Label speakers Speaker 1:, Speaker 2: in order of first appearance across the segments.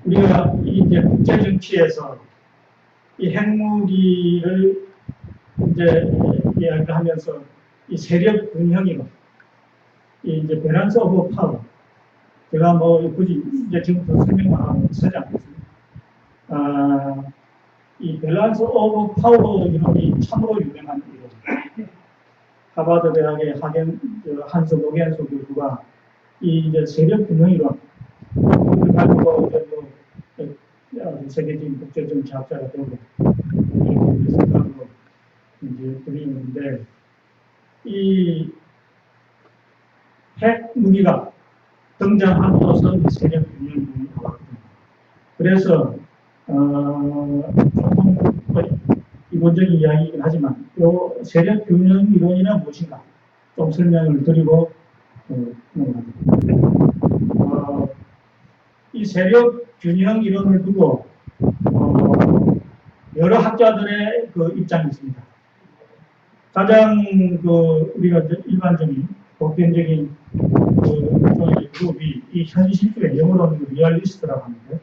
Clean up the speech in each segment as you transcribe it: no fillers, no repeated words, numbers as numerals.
Speaker 1: 우리가 이제 국제 정치에서 이 핵무기를 이제 이야기를 하면서 이 세력 균형이고 이제 밸런스 오브 파워, 제가 뭐 굳이 이제 지금부터 설명만 하고 쓰지 않겠습니다. 이 밸런스 오브 파워 이론이 참으로 유명한 이론. 하버드 대학의 한스 노겐소 교수가 이 이제 세력 균형 이론을 가지고 이제 세계적인 국제정치학자가 되고 이런 생각으로 이제 불리는데, 이 핵 무기가 등장함으로써 세력 균형이 나왔거든요. 그래서 조금 기본적인 이야기이긴 하지만 이 세력 균형 이론이란 무엇인가 좀 설명을 드리고 넘어가겠습니다. 이 세력 균형 이론을 두고 여러 학자들의 그 입장이 있습니다. 가장 우리가 일반적인 보편적인 그룹이 이 현실주의, 영어로는 리얼리스트라고 하는데,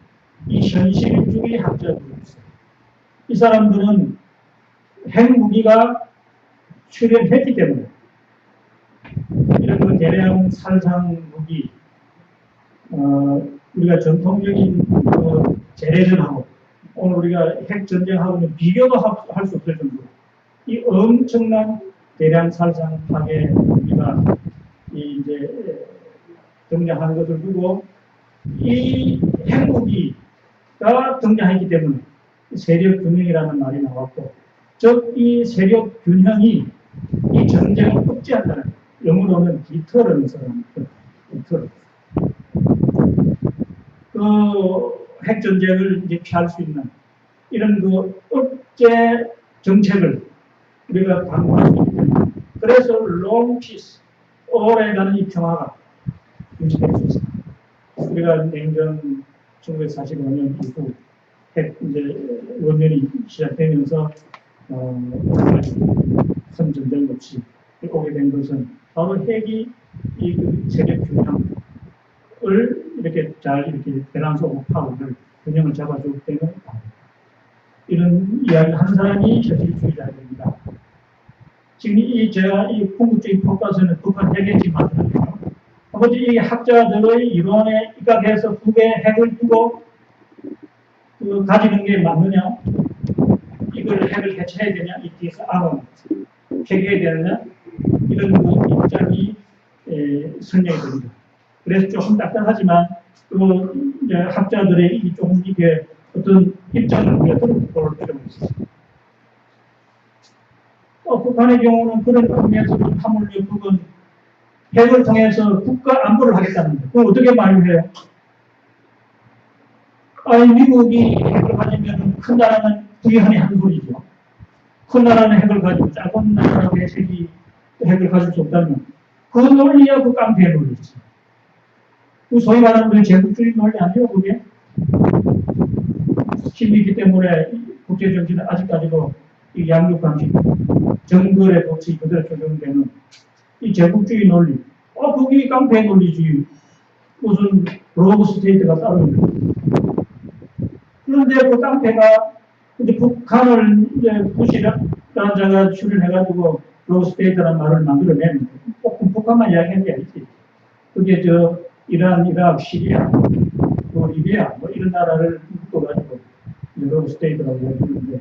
Speaker 1: 이 현실주의 학자들이 있어요. 이 사람들은 핵무기가 출현했기 때문에 이런 그 대량 살상 무기, 우리가 전통적인 재래전하고 오늘 우리가 핵전쟁하고는 비교도 할 수 없을 정도로 이 엄청난 대량 살상 파괴 무기가 이제 등장하는 것을 두고 이 핵무기가 등장했기 때문에 세력 균형이라는 말이 나왔고, 즉 이 세력 균형이 이 전쟁을 억제한다는, 영어로는 디터런스라는 디터런스. 핵전쟁을 이제 피할 수 있는 이런 억제 정책을 우리가 강구할 수 있기 때문에, 그래서 long peace, 오래가는 이 평화가 유지될 수 있습니다. 우리가 냉전 1945년 이후 핵 이제 원전이 시작되면서 큰 전쟁 없이 오게 된 것은 바로 핵이 이 세력 균형을 이렇게 잘 이렇게 밸런스 오브 파워를 균형을 잡아주기 때문에 이런 이야기 한 사람이 현실주의자입니다. 지금 제가 이 궁극적인 포커스는 북한 핵에 만드는데요. 아버지 이 학자들의 이론에 입각해서 두 개의 핵을 두고 가지는 게 맞느냐? 이걸 핵을 해체해야 되냐? 이티스 아무 폐기해야 되느냐? 이런 입장이 설명이 됩니다. 그래서 조금 딱딱하지만 이제 학자들의 이 조금 이게 어떤 입장을 우리가 볼 필요가 있습니다. 북한의 경우는 그런 의미에서도 화물연극은 핵을 통해서 국가 안보를 하겠다는데, 그걸 어떻게 말을 해요? 미국이 핵을 가지면 큰 나라는 부유한이 한 소리죠. 큰 나라는 핵을 가지고 작은 나라의 핵을 가질 수 없다면 그 논리야 그 깡패의 논리지. 그 소위 말하는 우리 제국주의 논리 아니에요, 그게? 힘이 있기 때문에 국제정치는 아직까지도 이 양육관식, 정글의 법칙이 그대로 적용되는 이 제국주의 논리. 그게 깡패의 논리지. 무슨 로브 스테이트가 따로 있는. 그런데 그 깡패가 이제 북한을 이제 부시라는 자가 출연해가지고 로브 스테이트라는 말을 만들어내는, 꼭 북한만 이야기하는 게 아니지. 그게 이란, 이라크, 시리아, 리비아, 뭐 이런 나라를 묶어가지고 로브 스테이트라고 이야기하는데,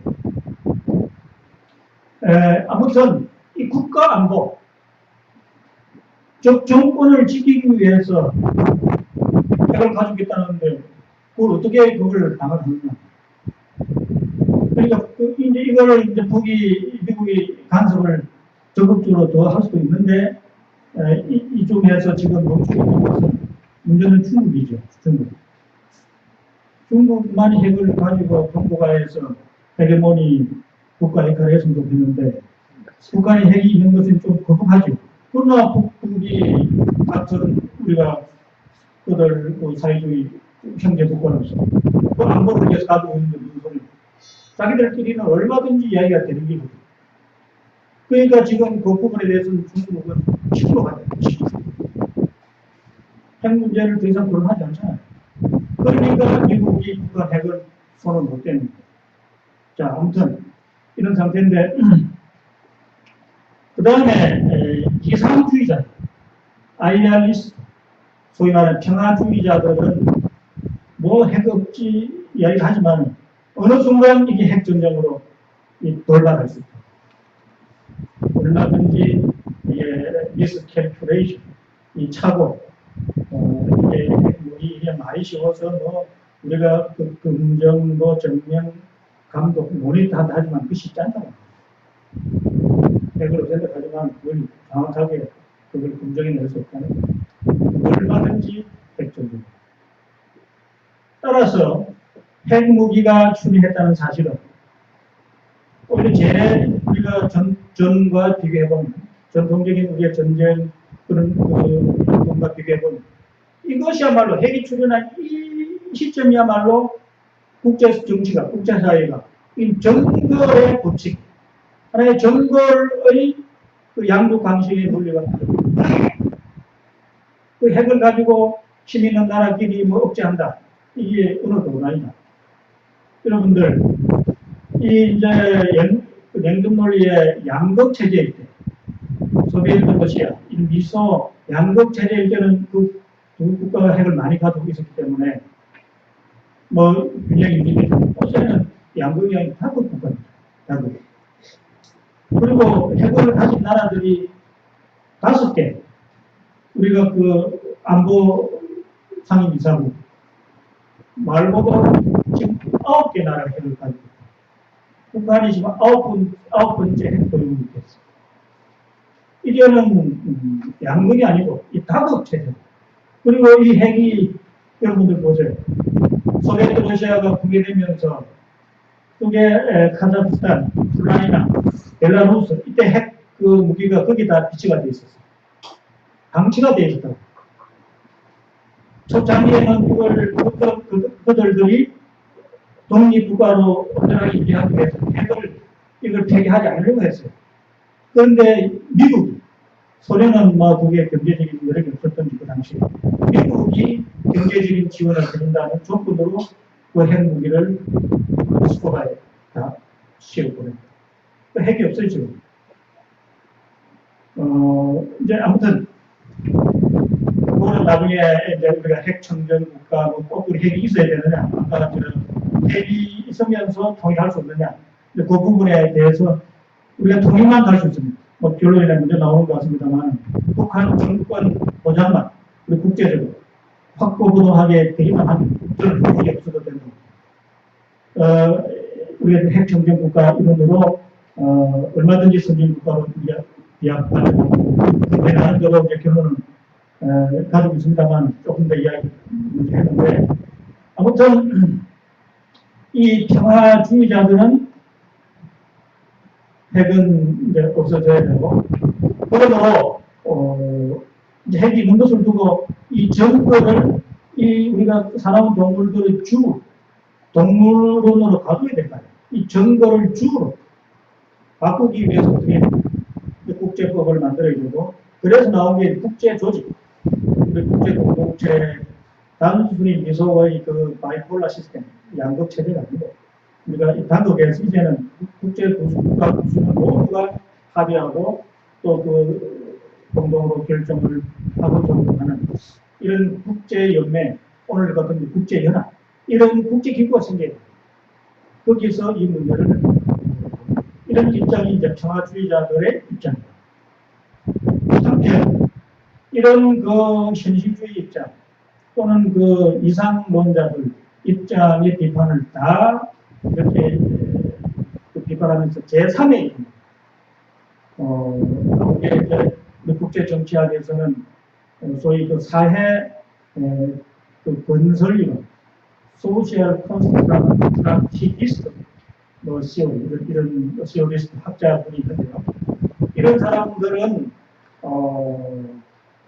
Speaker 1: 아무튼 이 국가 안보, 즉 정권을 지키기 위해서 핵을 가지겠다는데 그걸 어떻게 그걸 당하느냐? 그러니까 이제 이거를 이제 미국이 간섭을 적극적으로 더 할 수도 있는데, 이쪽에서 지금 멈추고 있는 것은 문제는 중국이죠. 중국만이 핵을 가지고 동북아에서 헤게모니 국가 역할을 했으면 좋겠는데, 북한이 핵이 있는 것은 좀 거북하죠. 그러나 북이 같은 우리가 그들 사회주의 형제 국가로서 그 안보를 위해서 가지고 있는 무슨 소리, 자기들끼리는 얼마든지 이야기가 되는 거거든요. 그러니까 지금 그 부분에 대해서는 중국은 시키고 가야 돼요. 핵 문제를 더 이상 거론하지 않잖아요. 그러니까 미국이 북한 핵을 손을 못 대는 거예요. 자, 아무튼 이런 상태인데 그 다음에 이상주의자, 아이디얼리스트, 소위 말하는 평화주의자들은 뭐 핵 없지 이야기하지만 어느 순간 이게 핵전쟁으로 돌발할 수 있다. 얼마든지 미스캘큘레이션, 이 착오, 이게 핵무기 그냥 말이 쉬워서 뭐 우리가 그 금정, 뭐 정면, 감독, 모니터 한다 하지만 그 쉽지 않다. 핵으로 생각하지만 그걸 정확하게 그걸 검증해낼 수 없다는 거예요. 얼마든지 핵전쟁. 따라서 핵무기가 출hiện 했다는 사실은 오히려 우리가 전과 비교해보면 전통적인 우리의 전쟁 그런 것과 비교해보면 이것이야말로 핵이 출현한 이 시점이야말로 국제 정치가 국제사회가 이 정거의 법칙 하나의 정거의 그 양국 강식의 논리가 그 핵을 가지고 힘 있는 나라끼리 뭐 억제한다. 이게 어느 도난이다. 여러분들 이 이제 냉전 논리의 양극 체제일 때, 소비에트 러시아, 미소 양극 체제일 때는 그 두 국가가 핵을 많이 가지고 있었기 때문에 뭐 균형이 유지되죠. 어제는 양극이 아닌 다극 국가입니다. 다극. 그리고 핵을 가진 나라들이 5개. 우리가 그 안보 상임이사국 말고도 지금 9개 나라가 핵을 가지고 있다. 북한이 지금 9번째 핵 보유국이 됐어요. 이제는 양극이 아니고 이 다극 체제. 그리고 이 핵이 여러분들 보세요. 소비에트 러시아가 붕괴되면서 그게 카자흐스탄, 우크라이나, 벨라루스 이때 핵 그 무기가 거기다 비치가 돼 있었어요. 방치가 돼 있었다고. 초창기에는 이걸 그들이 독립국가로 온전하게 유지하기 위해서 핵을 이걸 폐기하지 않으려고 했어요. 그런데 미국이 소련은 뭐 그게 경제적인 여력이 없었던지 그 당시에 미국이 경제적인 지원을 해준다는 조건으로 그 핵무기를 모스크바에 다 씌워보냈다. 그 핵이 없어지죠. 이제 아무튼 그거는 나중에 이제 우리가 핵 청정 국가 뭐 꼭 핵이 있어야 되느냐, 아까처럼 핵이 있으면서 통일할 수 없느냐, 그 부분에 대해서 우리가 통일만 할 수 있습니다. 뭐 결론이나 문제 나오는 것 같습니다만 북한 정권 보장만 우리 국제적으로 확고부동하게 되기만 하면 저는 핵이 없어도 된다. 우리가 핵 청정 국가 이론으로 얼마든지 선진 국가로 비약받고 그렇게 나는 대로 이제 결론은 가지고 있습니다만 조금 더 이야기 했는데 아무튼 이 평화주의자들은 핵은 이제 없어져야 되고 그러므로 이제 핵이 있는 것을 두고 이 정권을 우리가 살아온 동물들의 주 동물론으로 가둬야 될까요? 이 정거를 주로 바꾸기 위해서 어떻게 국제법을 만들어야 되고 그래서 나온 게 국제조직 우리 국제공동체 단순히 미소의 그 바이폴라 시스템 양극 체제가 아니고 우리가 이 단독에서 이제는 국제 국가 구성을 모두가 합의하고 또 그 공동으로 결정을 하고 적용하는 이런 국제연맹 오늘 같은 국제연합 이런 국제기구가 생겨요. 거기서 이 문제를 이런 입장이 이제 평화주의자들의 입장입니다. 한편 이런 그 현실주의 입장 또는 그 이상론자들 입장의 비판을 다 이렇게 그 비판하면서 제3의 이게 이제 국제 정치학에서는 소위 그 사회 그 건설 이론, 소셜 컨스트럭티비스트 뭐 이런 시오리스트 학자분이 있는데요. 이런 사람들은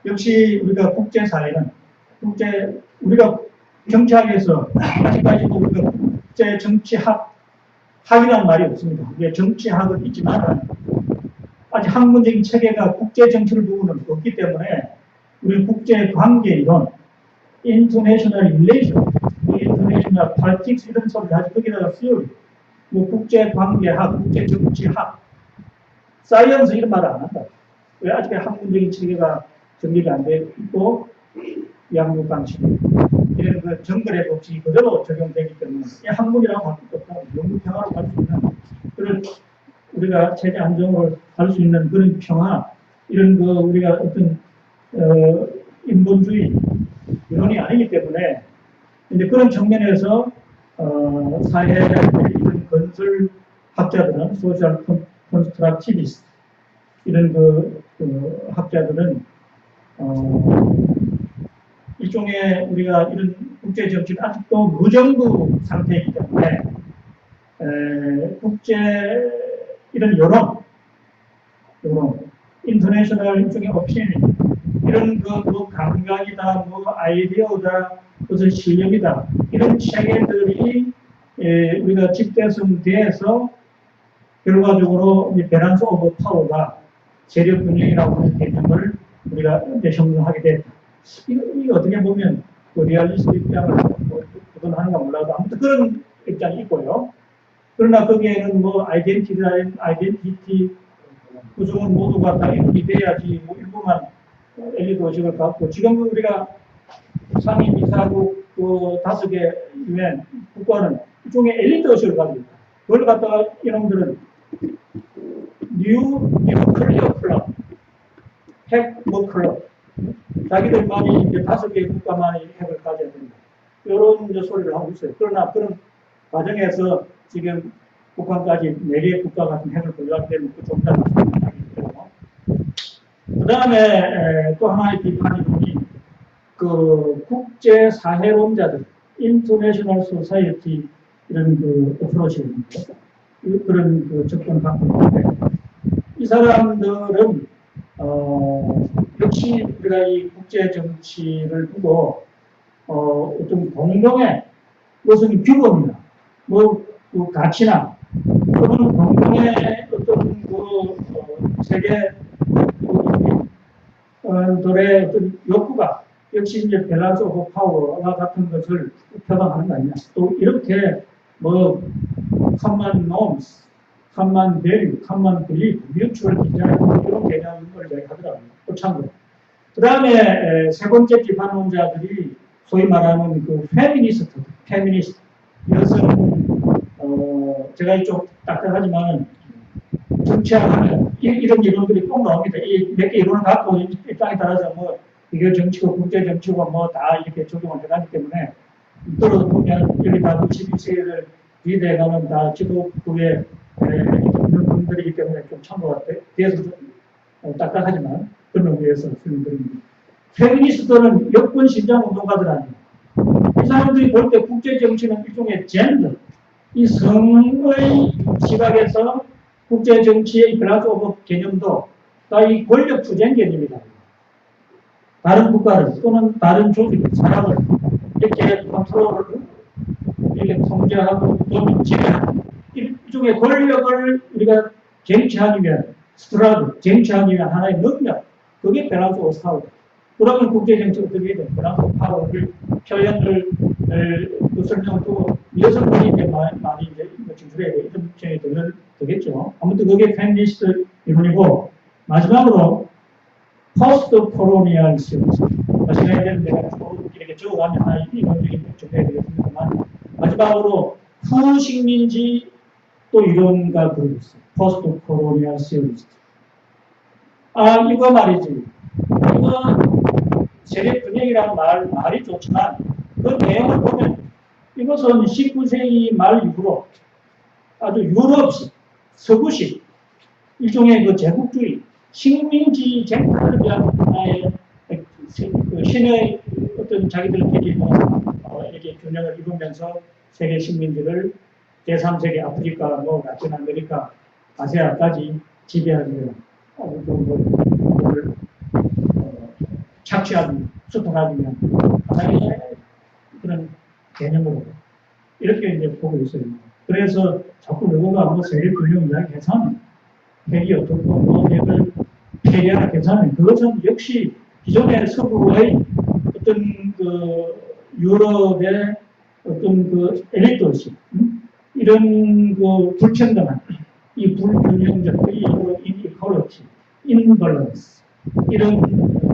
Speaker 1: 역시 우리가 국제사회는 우리가 정치학에서 아직까지도 우리가 국제 정치학 학이라는 말이 없습니다. 이게 정치학은 있지만 아직 학문적인 체계가 국제 정치를 두고는 없기 때문에 우리 국제 관계 이론, international relation 뭐냐, politics 이런 소리를 하지, 거기다가 theory, 뭐 국제관계학, 국제정치학, 사이언스 이런 말을 안 한다. 왜 아직 학문적인 체계가 정립이 안 돼 있고, 양육 방식, 이런 그 정글의 법칙이 그대로 적용되기 때문에, 이 학문이라고 할 것도 없다. 영구 평화로 갈 수 있는, 그런 우리가 체제 안정을 할 수 있는 그런 평화, 이런 그 우리가 어떤, 인본주의 이론이 아니기 때문에, 이제 그런 측면에서, 사회 이런 건설 학자들은, 소셜 컨스트럭티비스트, 이런 그 학자들은, 일종의 우리가 이런 국제 정치는 아직도 무정부 상태이기 때문에, 국제 이런 여론, 인터내셔널 일종의 옵션, 이런 뭐 감각이다, 뭐 아이디어다, 무슨 실력이다, 이런 체계들이 우리가 집대성돼서 결과적으로 밸런스 오브 파워가 세력 균형이라고 하는 개념을 우리가 형성하게 됐다. 이거 어떻게 보면 리얼리스트 입장을 부동하는가 몰라도 아무튼 그런 입장이 있고요. 그러나 거기에는 뭐 아이덴티티 구성은 모두가 다 일분이 돼야지 뭐 일부만 엘리트 의식을 갖고, 지금 우리가 상임 이사국 그 5개 유엔 국가는 일종의 엘리트 의식을 가지고 있다. 그걸 갖다가 이놈들은 뉴클리어 클럽, 핵뭐 클럽, 자기들만이 이제 5개 국가만이 핵을 가져야 된다, 이런 이제 소리를 하고 있어요. 그러나 그런 과정에서 지금 북한까지 4개 국가 같은 핵을 보유하게 되면 그 좀 다른 소리가 그 다음에 또 하나의 비판이 그 국제 사회론자들, 인터내셔널 소사이어티 이런 그 어프로치입니다. 그런 그 접근 방법인데, 이 사람들은 역시 우리가 이 국제 정치를 두고 어떤 공동의 무슨 규범이나 그 가치나 또는 공동의 어떤 세계 들의 어떤 욕구가 역시 이제 밸런스 오브 파워와 같은 것을 표방하는 거 아니냐. 또 이렇게 뭐 common norms, common value, common belief, mutual desire 이런 개념을 얘기하더라고요. 또 참고로. 그 다음에 세 번째 비판론자들이 소위 말하는 그 페미니스트, 여성, 제가 좀 딱딱하지만 정치하면 이런 이론들이 꼭 나옵니다. 몇 개 이론을 갖고 입장에 따라서 뭐 이게 정치고 국제 정치고 뭐 다 이렇게 적용을 해가기 때문에 들어보면 여기 다 21세기를 리드해가는 다 지도부에 있는 분들이기 때문에 좀 참고가 돼서 딱딱하지만 그런 의미에서 설명드립니다. 페미니스트들은 여권 신장 운동가들 아니에요. 이 사람들이 볼 때 국제 정치는 일종의 젠더, 이 성의 시각에서 국제 정치의 밸런스 오브 개념도 다 이 권력 투쟁 개념이다. 다른 국가를 또는 다른 조직, 사람을 이렇게 컨트롤을 이렇게 통제하고 좀 지배하는 일종의 권력을 우리가 쟁취하기 위한 스트라글, 쟁취하기 위한 하나의 능력, 그게 밸런스 오브 파워다. 그러면 국제 정치가 어떻게 해야 돼? 밸런스 오브 파워를 표현을 그 설명을 두고 여성들이 이제 많이 이제 진술해야 돼. 이런 표현이 되겠죠. 아무튼 그게 페미니스트 이론이고, 마지막으로 포스트 콜로니얼리즘. 시간이 되는데 내가 이렇게 적어가면 하나 이론적인 적해야 되겠습니다만, 마지막으로 후식민지 또 이론가 그러고 있어요. 포스트 콜로니얼리즘. 이거 말이지. 이거 세계 분쟁이라는 말이 좋지만 그 내용을 보면 이것은 19세기 말 이후로 아주 유럽식, 서구식 일종의 그 제국주의, 식민지 쟁탈을 위한 하나의 신의 어떤 자기들끼리 이렇게 균형을 이루면서 세계 식민지를 제3세계 아프리카, 라틴 아메리카, 아시아까지 지배하기 위한 착취하기, 수통하기 위한 하나의 그런 개념으로 이렇게 이제 보고 있어요. 그래서 자꾸 누구가 세계 균형 이야기 해서는 핵이 어떻고 핵을 폐기하라 괜찮아요. 그것은 역시 기존의 서구의 어떤 그 유럽의 어떤 그 엘리트의식, 이런 그 불평등한, 이 불균형적, 이 이퀄리티, 인밸런스, 이런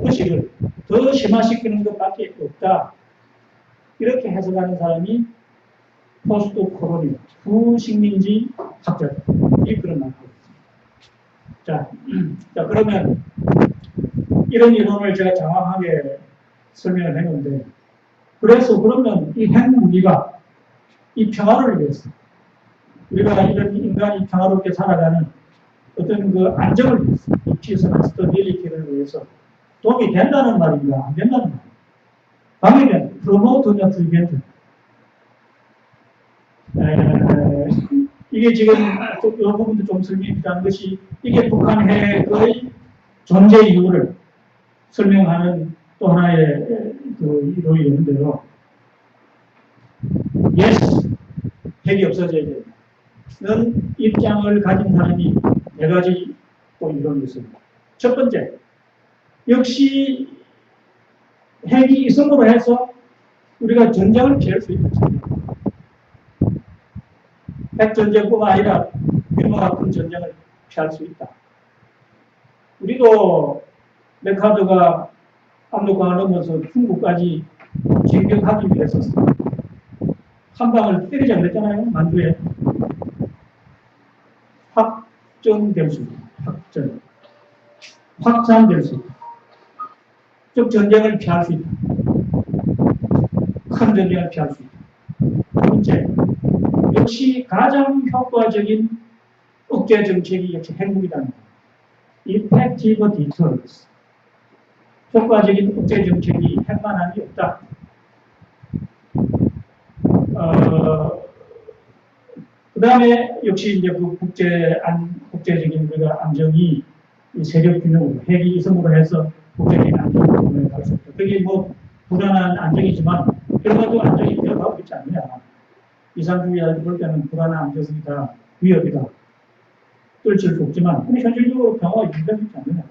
Speaker 1: 의식을 더 심화시키는 것밖에 없다. 이렇게 해석하는 사람이 포스트 코로니, 후식민지 학자들, 이 그런 말을 하고 있습니다. 자, 그러면 이런 이론을 제가 장황하게 설명을 했는데, 그래서 그러면 이 핵무기가 이 평화를 위해서, 우리가 이런 인간이 평화롭게 살아가는 어떤 그 안정을 위해서, 이 피스나 스테빌리티를 위해서 도움이 된다는 말인가, 안 된다는 말인가. 방해는 프로모트냐 프리벤트. 이게 지금 이 부분도 좀 설명이 필요한 것이, 이게 북한 핵의 존재 이유를 설명하는 또 하나의 그 이론이 있는데요. Yes, 핵이 없어져야 되는 입장을 가진 사람이 네 가지 또 이론이 있습니다. 첫 번째, 역시 핵이 있음으로 해서 우리가 전쟁을 피할 수 있다. 핵전쟁뿐만 아니라 규모가 큰 전쟁을 피할 수 있다. 우리도 메카드가 압록강을 넘어서 중국까지 진격하기 위해서 한 방을 때리자 그랬잖아요. 만주에. 확전될 수 있다. 확전. 확산될 수 있다. 즉 전쟁을 피할 수 있다. 큰 전쟁을 피할 수 있다. 두 번째, 역시 가장 효과적인 억제 정책이 역시 핵무기라는 겁니다. Effective deterrence. 효과적인 억제 정책이 핵만함이 없다. 그 다음에 역시 이제 그 국제적인 우리가 안정이 세력 균형으로 핵이 있음으로 해서 국제적인 안정으로 갈 수 없다. 그게 뭐 불안한 안정이지만 결과도 안정이 되어가고 있지 않느냐. 이상주의자들 볼 때는 불안한 안정이 다 위협이다. 떨칠 수 없지만 근데 현실적으로 평화가 유지되고 있지 않느냐.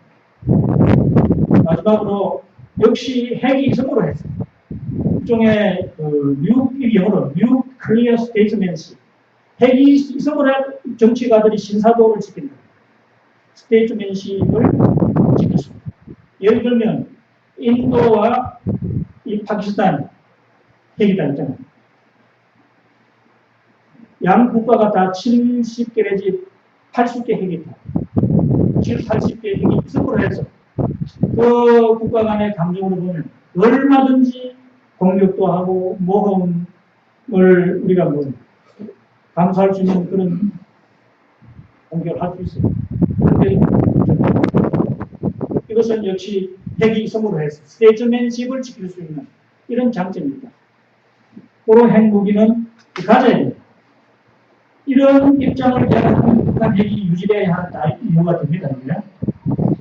Speaker 1: 마지막으로 역시 핵이 있음으로 해서 일종의 영어로 nuclear statementship, 핵이 있음으로 정치가들이 신사도를 지킨다. 스테이트맨십을 지킬 수 있다. 예를 들면 인도와 이 파키스탄 핵이다 있잖아요. 양 국가가 다 70개 내지 80개 핵이 있다. 80개 핵이 있음으로 해서 그 국가 간의 감정으로 보면 얼마든지 공격도 하고 모험을 우리가 뭐 감수할 수 있는 그런 공격을 할 수 있어요. 그런데 이것은 역시 핵이 있음으로 해서 스테이트맨십을 지킬 수 있는 이런 장점입니다. 고로 핵무기는 가져야 됩니다. 이런 입장을 제안하는 북한 핵이 유지돼야 하는 이유가 됩니다.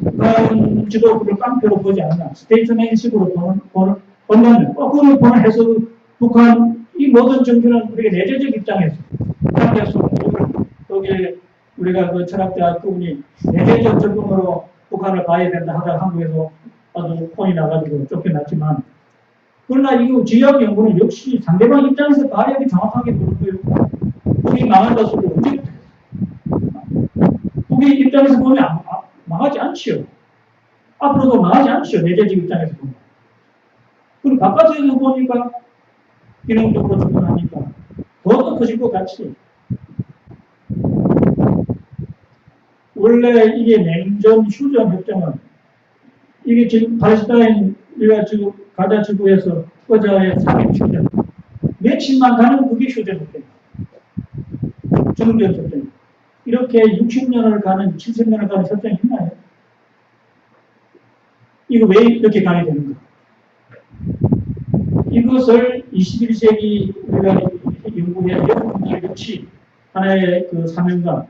Speaker 1: 북한 지도부를 깡패로 보지 않나 스테이트맨식으로 본다면 그걸 보는 해서 북한 이 모든 정치는 우리가 내재적 입장에서 여기 우리가 그 철학자 그분이 내재적 접근으로 북한을 봐야 된다 하다가 한국에서 아주 폰이 나가지고 쫓겨났지만 그러나 이거 지역 연구는 역시 상대방 입장에서 봐야 정확하게 보는 거예요. 북이 망한다 소리 언제부터 했어요? 북의 입장에서 보면 망하지 않지요. 앞으로도 망하지 않지요. 내재적 입장에서 보면. 그럼 바깥에서 보니까 기능적으로 접근하니까 더 커질 것 같지. 원래 이게 냉전 휴전 협정은 이게 지금 팔레스타인 우리가 지금 가자 지구에서 어제의 3일 휴전 며칠만 가는 그게 휴전 협정. 정전 협정. 이렇게 60년을 가는 70년을 가는 협정이 있나요? 이거 왜 이렇게 가게 되는가? 이것을 21세기 우리가 연구해야 여러분들 역시 하나의 그 사명감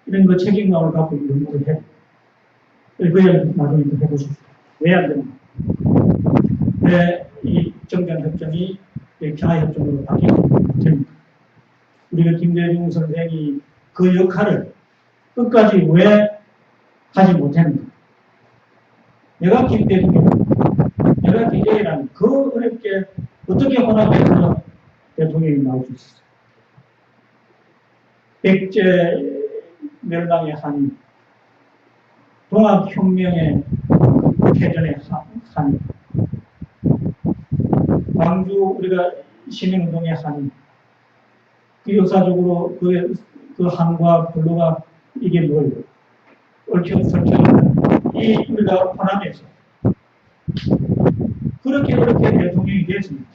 Speaker 1: 이런 거 책임감을 갖고 연구를 해. 그래야 나중에 또 해보십시오. 왜 안 되는가? 왜 이 정전협정이 평화협정으로 바뀌게 됩니까? 우리가 김대중 선생이 그 역할을 끝까지 왜 하지 못했는가? 내가 김대중이고 내가 DJ라는 그 어렵게 어떻게 혼합해서 대통령이 나올 수 있었어요. 백제 멸망의 한이, 동학혁명의 패전의 한이, 광주 우리가 시민운동의 한이, 그 역사적으로 그 한과 블루가 이게 뭐예요? 얽혀설쳐있는 이 우리가 호남에서 그렇게 대통령이 됐습니다.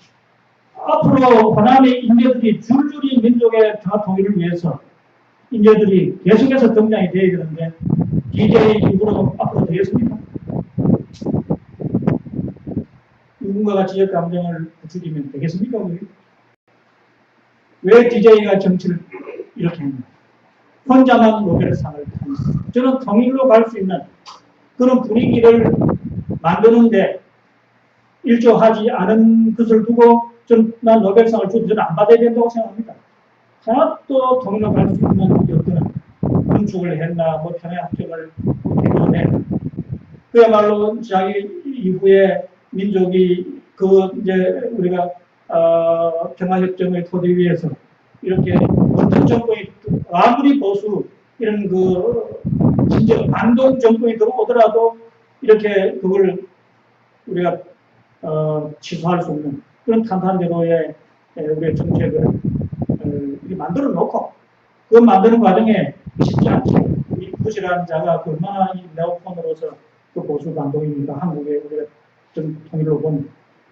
Speaker 1: 앞으로 호남의 인재들이 줄줄이 민족의 통일을 위해서 인재들이 계속해서 등장이 되어야 되는데 DJ 이후로 앞으로 되겠습니까? 누군가가 지역 감정을 부추기면 되겠습니까? 왜 DJ가 정치를 이렇게 했냐? 혼자만 노벨상을 탔냐? 저는 통일로 갈 수 있는 그런 분위기를 만드는데 일조하지 않은 것을 두고 난 노벨상을 줘도 저는 안 받아야 된다고 생각합니다. 하나도 통일로 갈 수 있는 여건은 건축을 했나, 뭐 평화협정을 했나. 그야말로 자기 이후에 민족이 이제 우리가 평화협정의 토대 위에서 이렇게 어떤 정권이 아무리 보수 이런 진짜 반동 정권이 들어오더라도 이렇게 그걸 우리가 취소할 수 없는 그런 탄탄대로의 우리의 정책을 만들어 놓고 그 만드는 과정에 쉽지 않죠. 이 부시라는 자가 얼마나 이 네오콘으로서 그 보수 반동입니까? 한국의 우리가 좀 통일로 본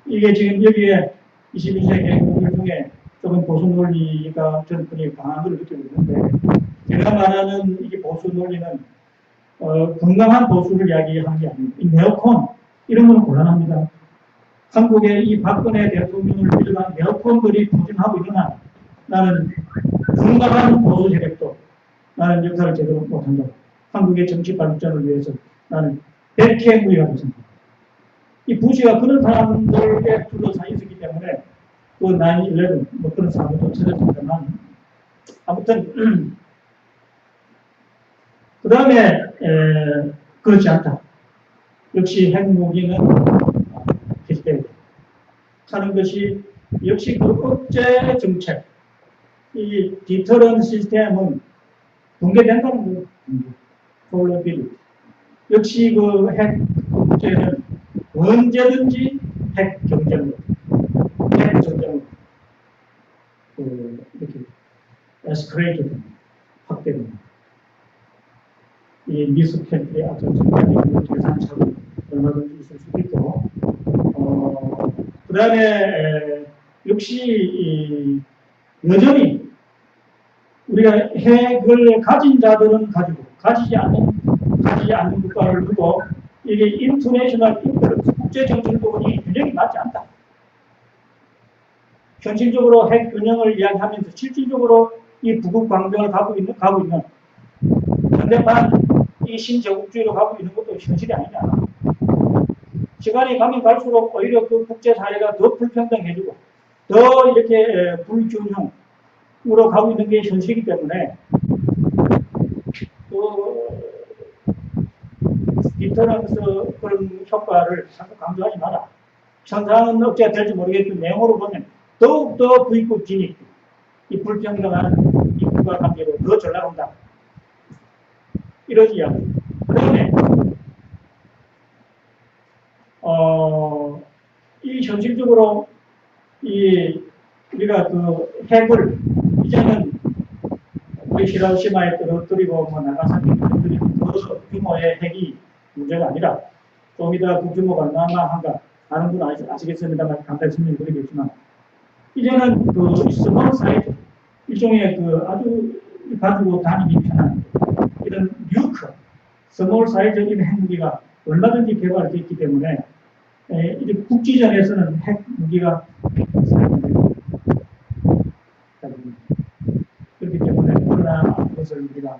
Speaker 1: 이게 지금 여기에 21세기 국민 중에 조금 보수 논리가 저는 분이 강한 걸 느끼고 있는데 제가 말하는 이 보수 논리는 건강한 보수를 이야기하는 게 아닙니다. 이 네오콘 이런 거는 곤란합니다. 한국의 이 박근혜 대통령을 비롯한 네오콘들이 포진하고 있으나 나는 건강한 보수 세력도 나는 역사를 제대로 못한다. 한국의 정치 발전을 위해서 나는 백해무의하다고 생각합니다. 이 부시가 그런 사람들에 둘러싸여 있었기 때문에 그 9/11 뭐 그런 사고도 터졌습니다만 아무튼 그 다음에 그렇지 않다. 역시 핵무기는 필수돼야 하는 것이 역시 그 억제 정책 이 디터런 시스템은 붕괴된다는 거예요. 폴로빌 역시 그 핵 억제는 언제든지 핵 경쟁으로 이렇게 에스컬레이트 됩니다. 확대됩니다. 이 미스캔들의 어떤 순간적인 계산차로 얼마든지 있을 수도 있고, 그 다음에 역시 여전히 우리가 핵을 가진 자들은 가지고 가지지 않는 국가를 두고 이게 인터내셔널 인터넷 국제 정치권이 균형이 맞지 않다. 현실적으로 핵 균형을 이야기하면서 실질적으로 이 부국 광변을 가고 있는 현대판 이 신제국주의로 가고 있는 것도 현실이 아니냐. 시간이 가면 갈수록 오히려 그 국제사회가 더 불평등해지고 더 이렇게 불균형으로 가고 있는 게 현실이기 때문에 디터런스 그런 효과를 자꾸 강조하지 마라. 현상은 어찌가 될지 모르겠지만 내용으로 보면 더욱더 부익부 진입, 이 불평등한 이 국가관계로 더 전락한다. 이런 이야기. 그 다음에 이 현실적으로 우리가 그 핵을 이제는 우리 히로시마에 떨어뜨리고 뭐 나가사키 떨어뜨리고 그 규모의 핵이 문제가 아니라 좀 이따 그 규모가 얼마나 다른 분 아시겠습니다만 간단히 설명드리겠지만 이제는 그 스몰 사이즈 일종의 그 아주 가지고 다니기 편한 이런 뉴크 스몰 사이즈인 핵무기가 얼마든지 개발되어 있기 때문에 이제 국지전에서는 핵무기가 사용됩니다. 그렇기 때문에 그러나 그것을 우리가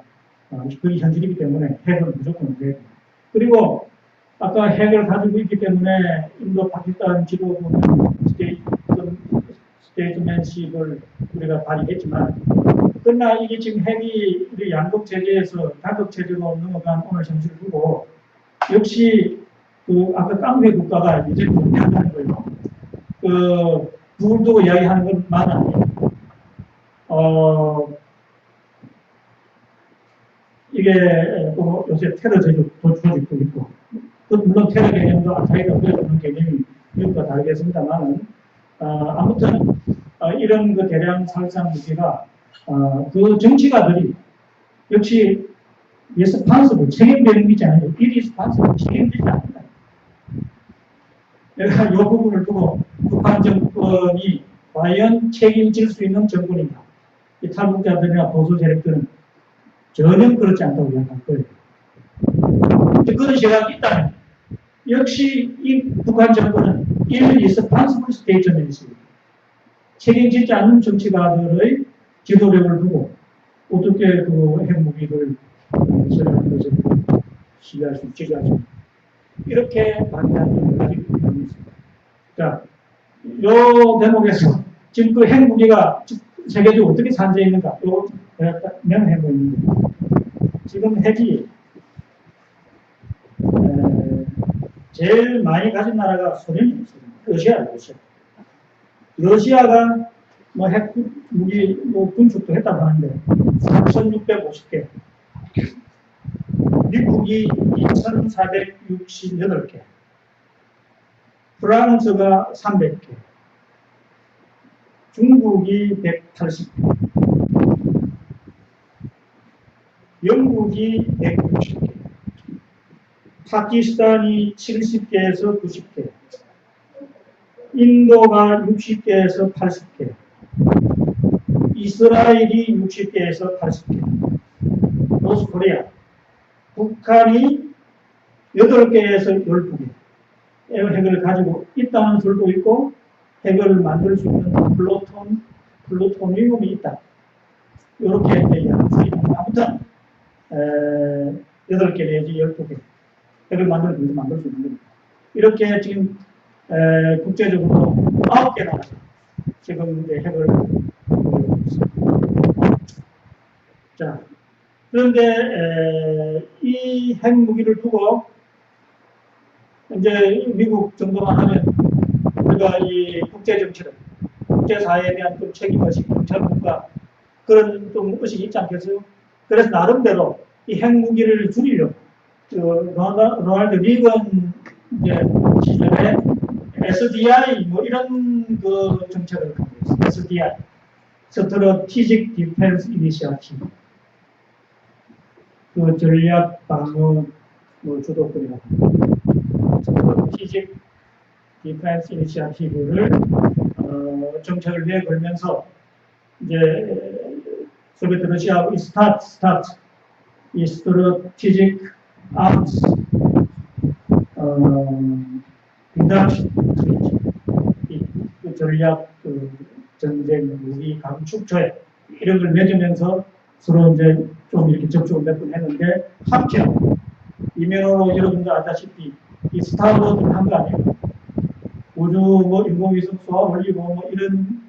Speaker 1: 그게 현실이기 때문에 핵은 무조건 돼야 됩니다. 그리고 아까 핵을 가지고 있기 때문에 인도 파키스탄 지도 보면 스테이트맨십을 우리가 발휘했지만 그러나 이게 지금 핵이 우리 양극 체제에서 다극 체제로 넘어간 오늘 현실을 두고 역시 그 아까 깡패 국가가 이제 존재한다는 거예요. 그걸 두고 이야기하는 건 말 아니에요. 이게 또 요새 테러 조직도 있고, 물론 테러 개념도 알카이다 그런 개념이 미국과 다르겠습니다만, 아무튼 이런 그 대량 살상 무기가 그 정치가들이 역시 리스판스를 책임되는 게 아니고 이 리스판스를 책임지지 않는다. 내가 이 부분을 두고 북한 정권이 과연 책임질 수 있는 정권인가? 이 탈북자들이나 보수 세력들은 전혀 그렇지 않다고 생각할 거예요. 그런 시각이 있다면 역시 이 북한 정권은 irresponsible state에 있습니다. 책임지지 않는 정치가들의 지도력을 두고 어떻게 그 핵무기를 설치하는 것을 지휘할 수 있지. 이렇게 반대하는 가지고 있습니다. 자, 이 대목에서 지금 그 핵무기가 세계적으로 어떻게 산재해 있는가? 이거 명해보 있는 거예요. 지금 핵이 제일 많이 가진 나라가 소련이었어요. 러시아. 러시아가 뭐 핵무기 분축도 했다고 하는데 3,650개, 미국이 2,468개, 프랑스가 300개, 중국이 180개, 영국이 160개, 파키스탄이 70개에서 90개, 인도가 60개에서 80개, 이스라엘이 60개에서 80개, 노스코리아, 북한이 8개에서 12개 핵을 가지고 있다는 설도 있고 핵을 만들 수 있는 플루토늄이 있다. 이렇게 이야기합니다. 아무튼 8개 내지 12개 핵을 만들 수 있는 겁니다. 이렇게 지금 국제적으로 9개 나라가 지금 이제 핵을 보유하고 있습니다. 자, 그런데 이 핵무기를 두고 이제 미국 정도만 하면 우리가 이 국제 정치를, 국제사회에 대한 좀 책임의식, 정찰국가 그런 좀 의식이 있지 않겠어요? 그래서 나름대로 이 핵무기를 줄이려고 로널드 리건 이제 시절에 SDI 뭐 이런 그 정책을 갖고 있어요. SDI, Strategic Defense Initiative. 그 전략 방어 주도권이라고 합니다. Strategic Defense Initiative를 정책을 내걸면서 이제 소비에트 러시아하고 이 Strategic Arms Reduction 그 전략 전쟁 무기 감축 조약 이런 걸 맺으면서 서로 이제 좀 이렇게 접촉을 몇 번 했는데 한편 이면으로 여러분들 알다시피 이 스타워드를 한 거 아니에요. 우주 뭐 인공위성 쏘아 올리고 뭐 이런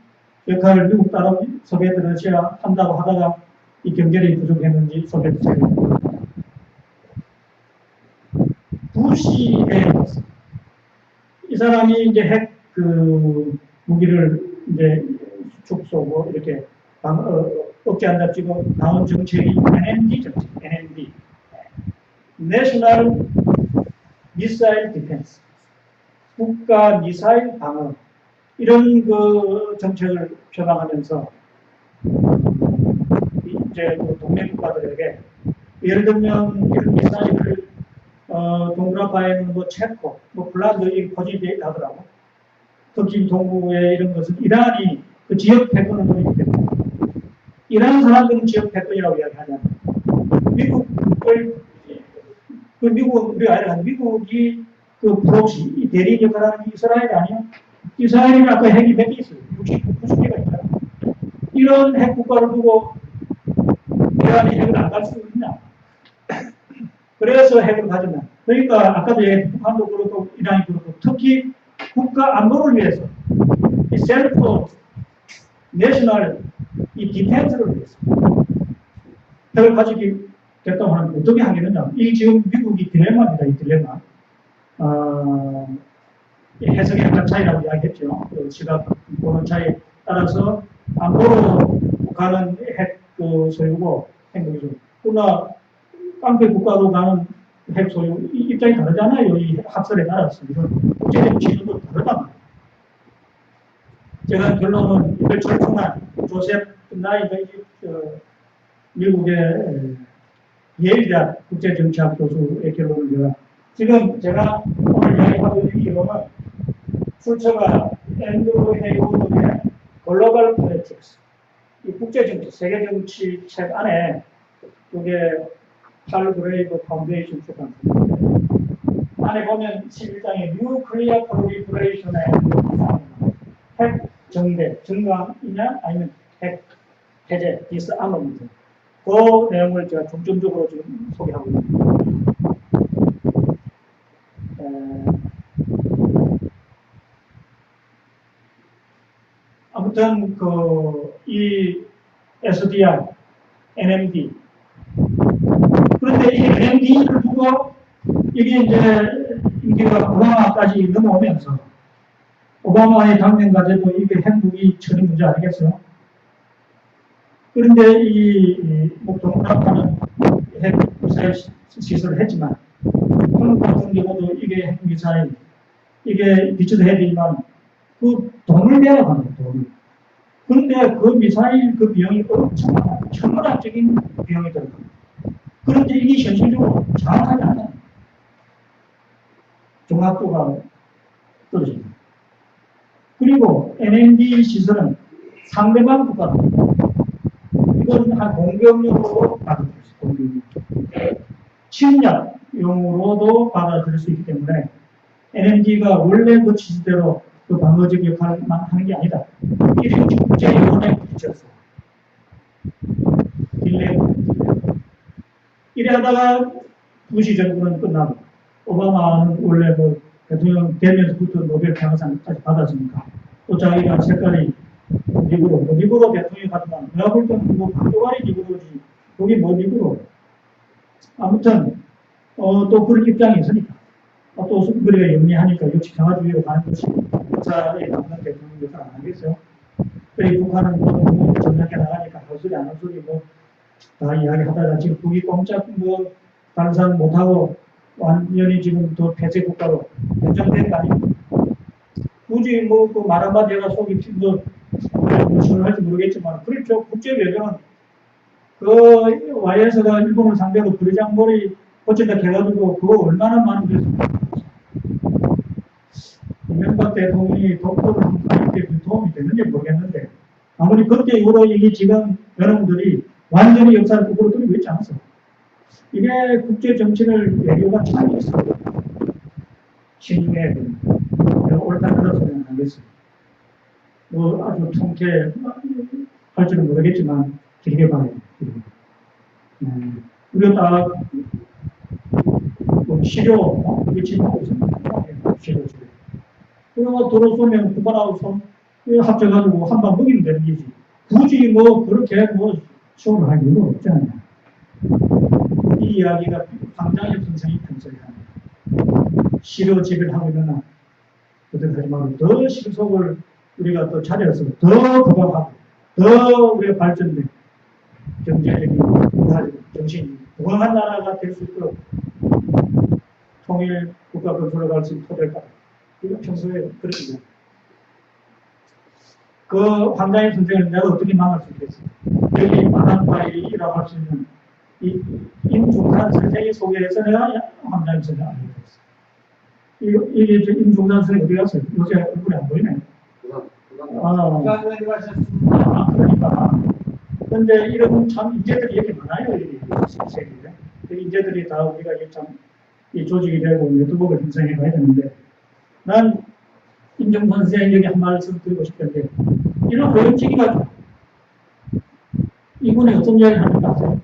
Speaker 1: 역할을 미국 따라 소비에트 러시아 한다고 하다가 이 경제력이 부족했는지 소비에트 체제가 부시에 이 사람이 이제 핵 그 무기를 이제 축소고 이렇게 어깨 안 잡지고 나온 정책이 NMD 정책, NMD, National Missile Defense, 국가 미사일 방어 이런 그 정책을 표방하면서 이제 그 동맹 국가들에게 예를 들면 이런 미사일을 동북아에 있는 뭐 체코, 뭐 폴란드 이 고집이 하더라고. 특히 동부의 이런 것은 이란이 그 지역 패권을 노리기 때문에 이란 사람들은 지역 패권이라고 이야기하잖아요. 미국은 우리가 알아요. 미국이 그 프록시, 이 대리 역할을 하는 게 이스라엘 아니야? 이스라엘이 아까 핵이 몇 개 있어요. 90개가 있잖아. 이런 핵 국가를 두고 이란이 핵을 안 갈 수 있냐? 그래서 핵을 가졌나? 그러니까 아까도 얘기했던 북한도 그렇고 이란이 그렇고 특히 국가 안보를 위해서 이 셀프 내셔널 이 디펜스를 위해서 핵을 가지겠다고 하면 어떻게 하겠느냐? 이 지금 미국이 딜레마입니다. 이 딜레마. 해석의 약간 차이라고 이야기했죠. 그 시각 보는 차이에 따라서 안보로 북한은 핵 소유고 핵무기 소유. 그러나 깡패 국가로 가는 핵 소유 입장이 다르잖아요. 이 학설에 따라서 이건 국제적 지도도 다르단 말이에요. 제가 결론은 이걸 철통한 조셉 나이가 미국의 예일대학 국제정치학 교수의 결론을 지금 제가 오늘 이야기하고 있는 이유는 출처가 앤드루 헤이워드의 글로벌 폴리틱스, 이 국제정치, 세계정치 책 안에 그게 팔 그레이브 파운데이션 출판 안에 보면 11장에 뉴클리어 프로리퍼레이션의 핵 정대, 정강이냐 아니면 핵 해제, 디스아머먼트. 그 내용을 제가 중점적으로 지금 소개하고 있습니다. 아무튼 이 SDR, NMD. 그런데 이 NMD를 두고 이게 이제 인기가 오바마까지 넘어오면서 오바마의 당면 과제도 이게 핵무기 처리 문제 아니겠어요? 그런데 뭐 동남아는 핵 미사일 시설을 했지만 한국 같은 경우도 이게 핵 미사일 이게 비춰도 해야 되지만 그 돈을 내야 하는 돈을. 그런데 그 미사일 그 비용이 엄청난 천문학적인 비용이 들어갑니다. 그런데 이게 현실적으로 정확하지 않아요. 정확도가 떨어집니다. 그리고 NMD 시설은 상대방 국가입니다. 이건 한 공격용으로 받아들일 수 있어요. 침략용으로도 받아들일 수 있기 때문에 NMD가 원래 그 취지대로 그 방어적 역할을 하는 게 아니다. 이런 국제연합에 부딪혔어요. 딜레마. 이래 하다가 부시 정부는 끝나고 오바마는 원래 뭐 대통령 되면서부터 노벨 평화상까지 받았으니까 또 자기가 색깔이 니그로 대통령이 받지만 내가 볼 때는 뭐 박조가리 니그로지 거기 뭐 니그로 아무튼 또 그런 입장이 있으니까 또 우리가 영리하니까 역시 평화주의로 가는 것이 역사에 남는 대통령 역할 안 하겠어요? 그리고 북한은 뭐 전략해 나가니까 할 소리 안 할 소리 뭐 다 이야기하다가 지금 북이 꼼짝 뭐 반산 못하고 완전히 지금 더 폐쇄 국가로 결정된 거 아닙니까? 굳이 뭐 그 말 한마디가 속이 무슨 할지 모르겠지만 그렇죠. 국제 외교는 그 YS가 일본을 상대로 그리장머리 어쨌다 해가지고 그거 얼마나 많은 그랬습니까? 이명박 대통령이 독도를 항상 이렇게 도움이 되는지 모르겠는데 아무리 그때 이후로 이게 지금 여러분들이 완전히 역사를 거꾸로 돌리고 있지 않았어. 이게 국제 정치를 외교가 참 있어요. 신중해야 됩니다. 내가 옳다 그런 소리는 하겠어요. 뭐 아주 통쾌할 줄은 모르겠지만 길게 봐야 돼요. 우리가 딱 뭐 치료 이게 진행하고 있습니다. 치료. 그러고 들어서면 북한하고 손 합쳐가지고 한 방 먹이면 되는 거지. 굳이 뭐 그렇게 뭐 쇼를 할 이유가 없잖아요. 이 이야기가 황장엽 선생이 평소에 합니다. 실효직을 하고 있는 한 그들 하지 말고 더 실속을 우리가 또 차려서 더 부각하고 더 우리가 발전된 경제적인 정신이 부강한 나라가 될 수 있도록 통일 국가 건설로 갈 수 있는 토대가 우리가 평소에 그렇게 그 황장엽 선생을 내가 어떻게 망할 수 있겠어요? 여기 만한 파일이라고 할 수 있는 임종산 선생이 소개해서 내가 황장엽 선생을 알게 됐어요. 이게 임종산 선생이 어디 갔어요? 요새 얼굴이 안 보이네. 그러니까. 근데 이런 참 인재들이 이렇게 많아요. 이 세계에. 인재들이 다 우리가 참 이 조직이 되고 네트워크를 형성해 봐야 되는데 난 임종선 선생에게 한 말씀 드리고 싶은데 이런 오염지기가 이분이 어떤 이야기를 하는지 아세요?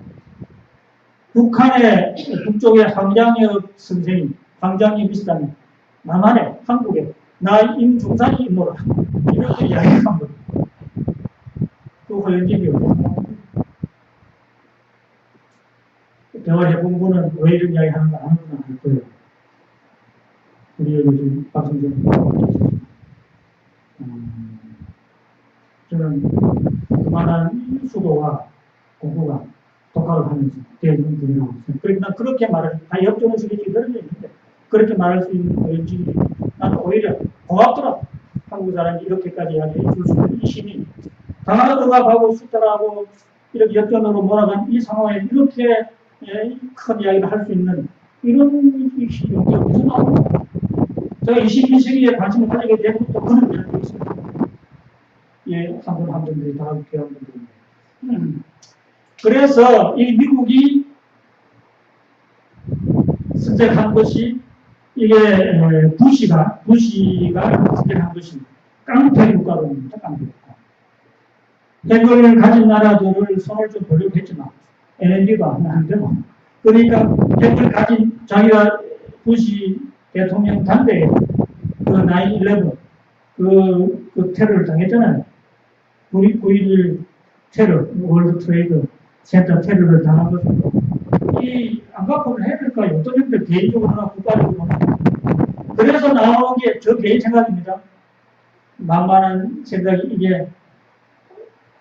Speaker 1: 북한의 북쪽의 황장엽 선생이 황장엽 비슷한 남한에 한국에 나 임종산이 임무를 하고 이렇게 이야기한 겁니다. 그 오염지기 대화해본 분은 왜 이런 이야기 하는가 아는 분은 알 거예요. 우리 여기 지금 박성재 저는 그만한 수도와 공부가 독학을 하면서 되어 있는 분이라고 생각합니다. 그래서 난 그렇게 말할, 다 역정의식이 그런 게 있는데, 그렇게 말할 수 있는 거인지, 나는 오히려 고맙더라. 한국 사람이 이렇게까지 이야기해 줄 수 있는 이 힘이. 단어하고 숫자하고 이렇게 역전으로 몰아간 이 상황에 이렇게 큰 이야기를 할 수 있는 이런 용기가 무슨 나옵니까? 제가 21세기에 관심을 가지게 된 것도 그런 면이 있습니다. 예, 한 분 한 분들이 다 교환 분들인데. 그래서 이 미국이 선택한 것이 이게 부시가 선택한 것이 깡패 국가론입니다. 깡패 국가. 핵을 가진 나라들을 손을 좀 벌려고 했지만 NLD가 안 되고 그러니까 핵을 가진 자기가 부시 대통령 당대에 그 9/11 그 테러를 당했잖아요. 9.11 테러, 월드 트레이드 센터 테러를 당한 것은 이 안갚고는 해야 될까요? 어떤 형들 개인적으로나 국가적으로나. 그래서 나온 게 저 개인 생각입니다. 만만한 생각이 이게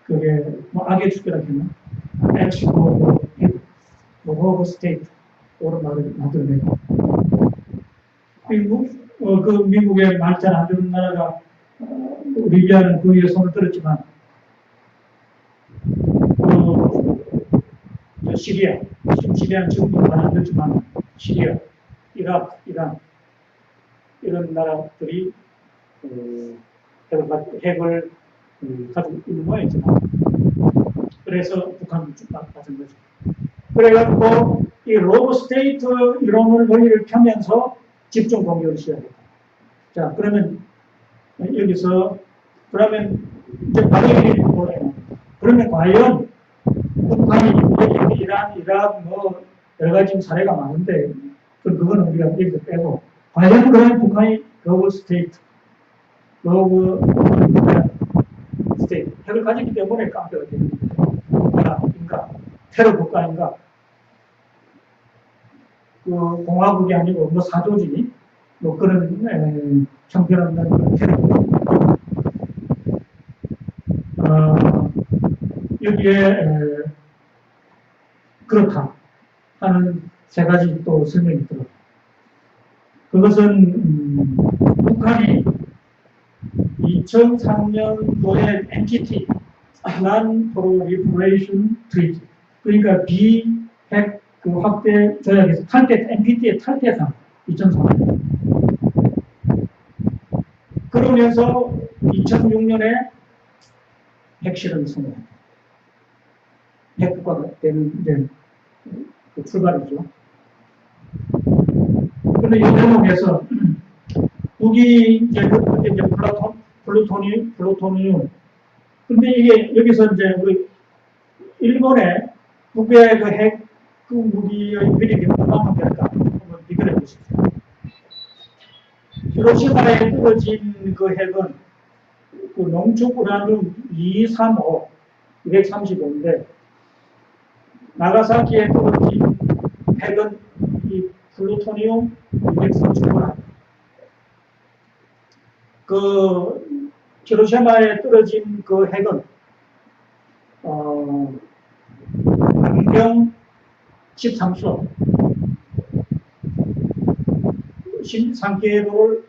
Speaker 1: 그게 뭐 악의 축제라 했나? 엑시고 호브 스테이트 오른 말을 만들어내고 그 미국의 말 잘 안 듣는 나라가 리비아는 그 위에 손을 들었지만 시리아는 지금도 말 안 듣지만 시리아, 이라크, 이란 이런 나라들이 핵을 가지고 있는 모양이지만 그래서 북한도 쭉 맞은 거죠. 그래가지고 이 로브 스테이트 이론을 논리를 펴면서 집중 공격을 시작했다. 자, 그러면 여기서 그러면 이제 바로 뭐예요? 그러면 과연 북한이 이란, 이라크 뭐 여러 가지 사례가 많은데 그거는 우리가 여기서 빼고 과연 그러면 북한이 로브 스테이트 핵을 가지기 때문에 깡패가 되는 국가인가 테러 국가인가 그 공화국이 아니고 뭐 사조지 뭐 그런 형편없는 테러 국가 여기에 그렇다 하는 세 가지 또 설명이 들어요. 그것은 북한이 2003년도에 NPT, Non-Proliferation Treaty, 그러니까 비핵 그 확대 조약에서 NPT의 탈퇴상 2003년. 그러면서 2006년에 핵실험을 성공합니다. 핵국가가 되는 그 출발이죠. 그런데 이 대목에서 북이 이제 플루토늄. 근데 이게 여기서 이제 우리 일본의 북의 그 핵 그 무기의 위력이 얼마나 될까 한번 비교해 보십시오. 히로시마에 떨어진 그 핵은 그 농축 우라늄 235, 235인데 나가사키에 떨어진 핵은 이 플루토늄 239. 그 히로시마에 떨어진 그 핵은 반경 13소 13개로를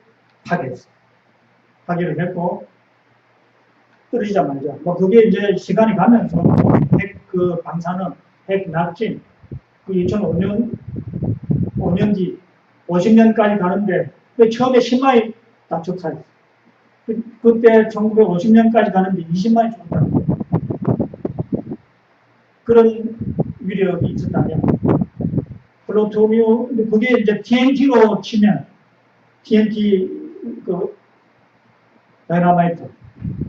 Speaker 1: 파괴를 했고 떨어지자마자 뭐 그게 이제 시간이 가면서 핵 그 방사능, 핵 낙진 그 2005년 5년 뒤 50년까지 가는데 처음에 10만이 다 적사했어요. 그때 1950년까지 가는데 20만이 죽었다. 그런 위력이 있었다면 플루토늄 그게 이제 TNT로 치면 TNT 그 다이너마이트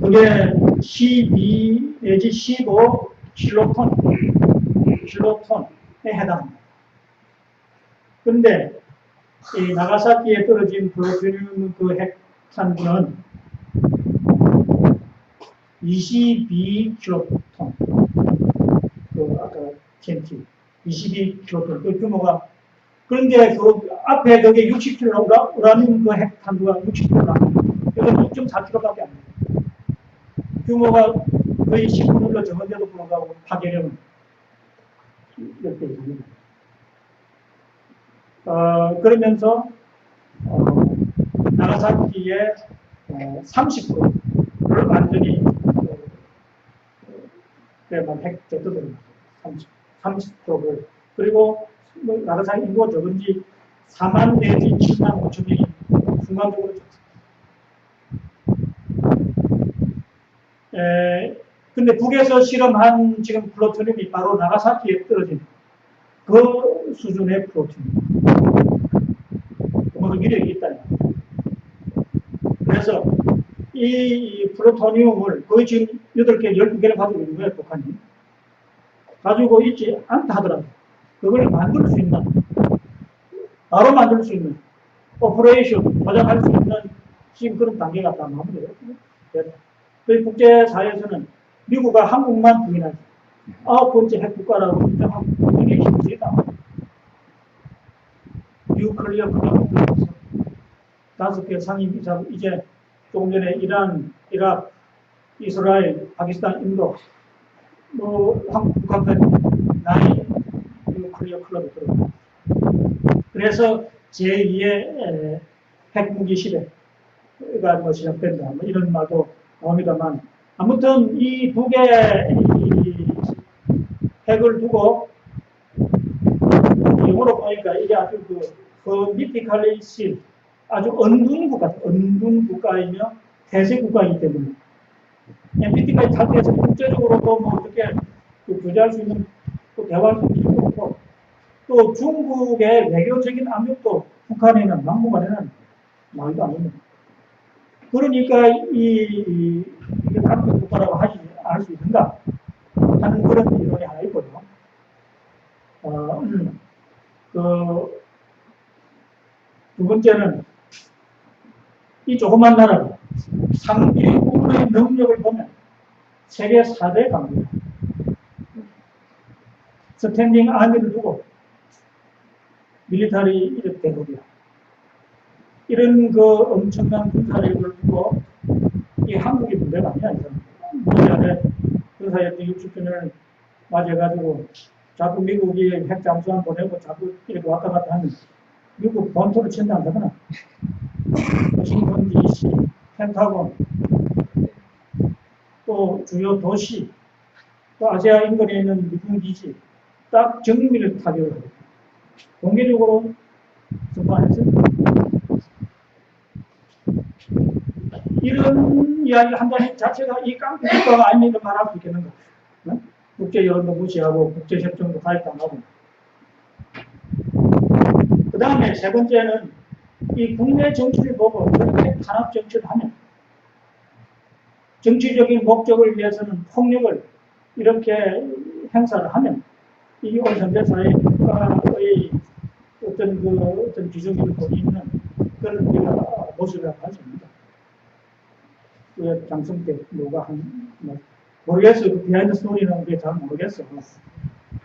Speaker 1: 그게 12 내지 15 킬로톤에 해당합니다. 그런데 이 나가사키에 떨어진 플루토늄 그 핵탄두는 22킬로톤. 그 아까 TNT 22킬로톤 그 규모가 그런데 그 앞에 그게 60킬로 우라늄 그 핵탄두가 60킬로 이건 2.4킬로밖에 안 돼요. 규모가 거의 10분으로 적은데도 불구하고 파괴력은 이렇게 됩니다. 그러면서 나가사키의 30%를 완전히 핵 제트들은 30%를 그리고 나가사키 인구가 적은지 4만 내지 7만 5천 명이 순간적으로 근데 북에서 실험한 지금 플루토늄이 바로 나가사키에 떨어진 그 수준의 플루토늄. 그만큼 위력이 있다. 그래서 이 플루토늄을 거의 지금 8개, 12개를 가지고 있는 거예요, 북한이. 가지고 있지 않다 하더라도 그걸 만들 수 있는, 바로 만들 수 있는, 오퍼레이션, 조작할 수 있는 지금 그런 단계가 다 마무리됐거든요. 저희 국제사회에서는 미국과 한국만 부인하지. 9번째 핵국가라고 인정하고 이게 힘들다. 뉴클리어 국가로서 5개 상임이사고 이제 조금 전에 이란, 이라크, 이스라엘, 파키스탄, 인도 한국, 북한까지 9 뉴클리어 클럽에 들어갑니다. 그래서 제2의 핵무기 시대가 시작된다. 이런 말도 나옵니다만 아무튼 이 두 개의 핵을 두고 영어로 보니까 이게 아주 미티컬리 실 아주 은둔 국가이며 대세 국가이기 때문에 NPT까지 탈퇴해서 국제적으로도 어떻게 규제할 수 있는 또 대화할 수 있는 게 없고 또 중국의 외교적인 압력도 북한에는 막무가내는 말도 안 됩니다. 그러니까 이게 강력 국가라고 할 수 있는가 하는 그런 이론이 하나 있거든요. 두 번째는 이 조그만 나라 상비군의 능력을 보면 세계 4대 강국이다. 스탠딩 아미를 두고 밀리터리 이력 대국이야. 이런 엄청난 군사력을 두고 이 한국이 문제가 아니야. 문제안에 군사협정 60주년을 맞이해가지고 자꾸 미국이 핵 잠수함 보내고 자꾸 이렇게 왔다 갔다 하면 미국 본토를 친다 안 하잖아. 워싱턴 DC, 펜타곤, 또 주요 도시, 또 아시아 인근에 있는 미군 기지 딱 정밀 타격을 하고 공개적으로 선포했습니다. 이런 이야기를 한다는 자체가 이 깡패 국가가 아니면 말할 수 있겠는가? 네? 국제 여론도 무시하고 국제 협정도 가입도 안 하고. 그 다음에 세 번째는 이 국내 정치를 보고 그렇게 탄압 정치를 하면 정치적인 목적을 위해서는 폭력을 이렇게 행사를 하면 이게 오늘 현대사회 국가의 어떤 기준을 보이는 그런 우리가 모습이라고 할 수 있습니다. 왜 장성 때 뭐가 모르겠어요. 그 비하인드 스토리는 그게 잘 모르겠어.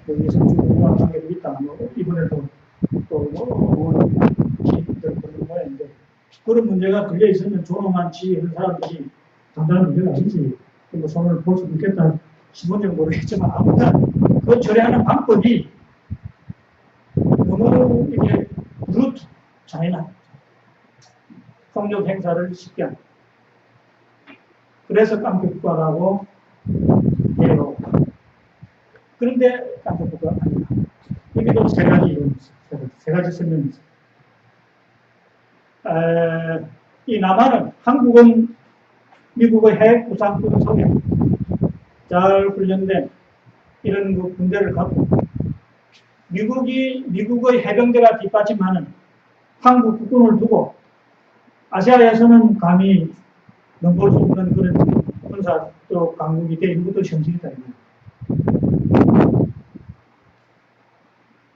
Speaker 1: 여기 성주가 관계도 있다. 이번에도 시민들 그런 모양인데 그런 문제가 걸려 있으면 조롱한 지휘하는 사람들이 단단한 문제가 아니지. 손을 볼 수 있겠다 싶은지 모르겠지만 아무튼 그 처리하는 방법이 너무 이게 브루트 잔인한 폭력 행사를 쉽게 하는. 그래서 깡패국가라고 해요. 그런데 깡패국가가 아니다. 여기도 세 가지 이론이 있어요. 세 가지 설명이 있어요. 이 남한은 한국은 미국의 핵 구상권 속에 잘 훈련된 이런 군대를 갖고 미국의 해병대가 뒷받침하는 한국 국군을 두고 아시아에서는 감히 넘볼 수 없는 그런 군사 또 강국이 되어 있는 것도 현실이다.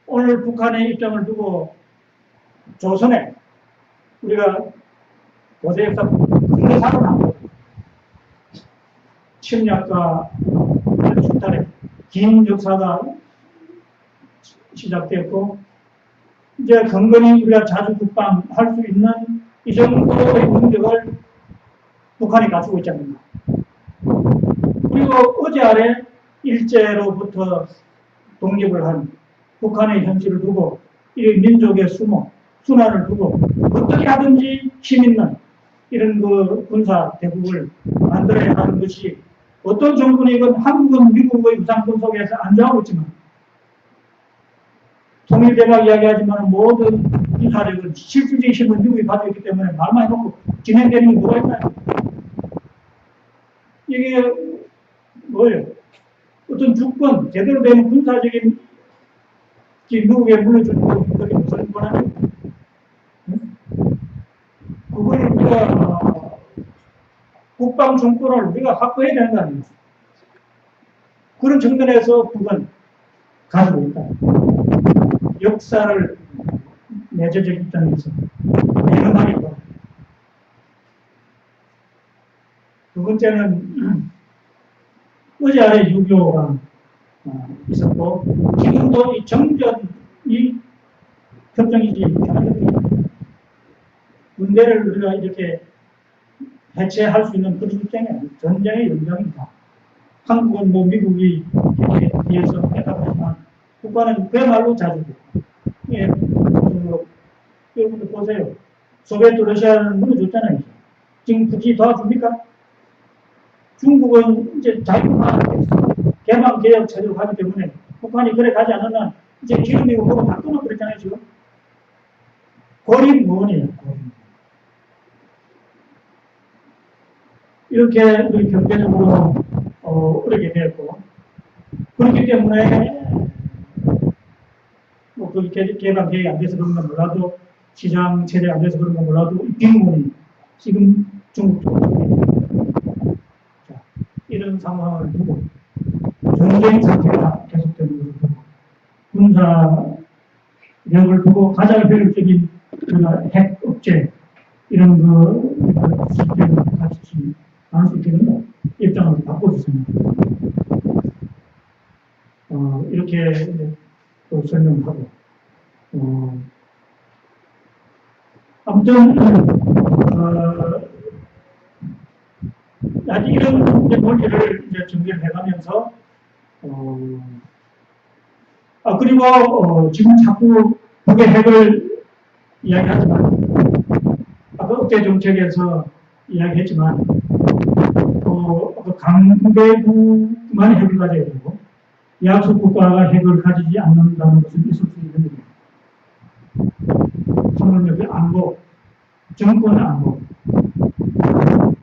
Speaker 1: 오늘 북한의 입장을 두고 조선에 우리가 고대 역사 근대사를 하고 침략과 수탈의 긴 역사가 시작되었고 이제 건건히 우리가 자주 국방할 수 있는 이 정도의 능력을 북한이 가지고 있지 않는가. 그리고 어제 아래 일제로부터 독립을 한 북한의 현실을 두고 이 민족의 순환을 두고 어떻게 하든지 힘 있는 이런 그 군사 대국을 만들어야 하는 것이 어떤 정권이건 한국은 미국의 우상권 속에서 안정하고 있지만 통일대박 이야기하지만 모든 군사력은 실질적인 힘을 미국이 가지고 있기 때문에 말만 해놓고 진행되는 게 뭐가 있나요? 이게 뭐예요? 어떤 주권, 제대로 된 군사적인 미국에 물려주는 거, 그게 무슨 권한이에요? 그걸 우리가 국방 정권을 우리가 확보해야 되는 거 아니에요? 그런 측면에서 북은 가지고 있다. 역사를 내재적 입장에서 대응하겠다. 두 번째는 어제 아래 6.25가 있었고 지금도 이 정전이 협정이지 군대를 우리가 이렇게 해체할 수 있는 그런 입장이 아니에요. 전쟁의 연장입니다. 한국은 뭐 미국이 이렇게 뒤에서 해가지만 북한은 그야말로 자주고. 예, 여러분들 보세요. 소비에트 러시아는 무너졌잖아요. 지금 굳이 도와줍니까? 중국은 이제 자유화 개방 개혁 체제로 가기 때문에 북한이 그래 가지 않는 한 이제 기름이고 뭐고 다 끊어버렸잖아요 지금. 고립무원이에요. 이렇게 우리 경제적으로 어렵게 되었고 그렇기 때문에 뭐 그 개방 개혁이 안 돼서 그런 건 몰라도 시장 체제 안 돼서 그런 건 몰라도 빈곤이 지금 중국도 이런 상황을 두고 전쟁 상태가 계속되는 것을 두고 군사력을 두고 가장 효율적인 핵 억제 이런 시스템을 같이 할 수 있게 된다. 입장을 바꿔주습니다. 이렇게 또 설명하고 아무튼 아직 이런 논리를 이제 정리를 해가면서 그리고 지금 자꾸 북의 핵을 이야기하지만 아까 억제 정책에서 이야기했지만 강대국만 핵을 가져야 되고 약소 국가가 핵을 가지지 않는다는 것은 있을 수 있는 일입니다. 하물며 안보, 정권 안보.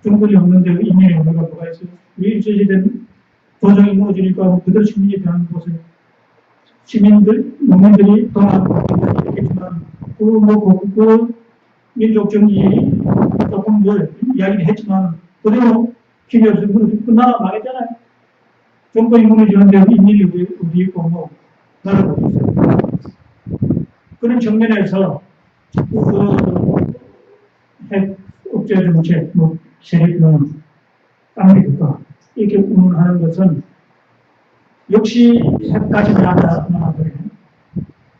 Speaker 1: 정권이 없는데 인민이 없는 건 뭐가 있어요? 우리 일제시대는 조정이 무너지니까 그대로 시민이 되는 곳에 시민들, 농민들이 동하고 있겠지만 그 민족 정의 조금 이야기를 했지만 그대로 힘이 없어서 그 나라 망했잖아요. 정권이 무너지는데 인민이 어디 있고 뭐 나라가 어디 있어요. 그런 측면에서 핵 억제 정책, 세력은 깡패국가 이렇게 운운하는 것은 역시 핵까지는 하나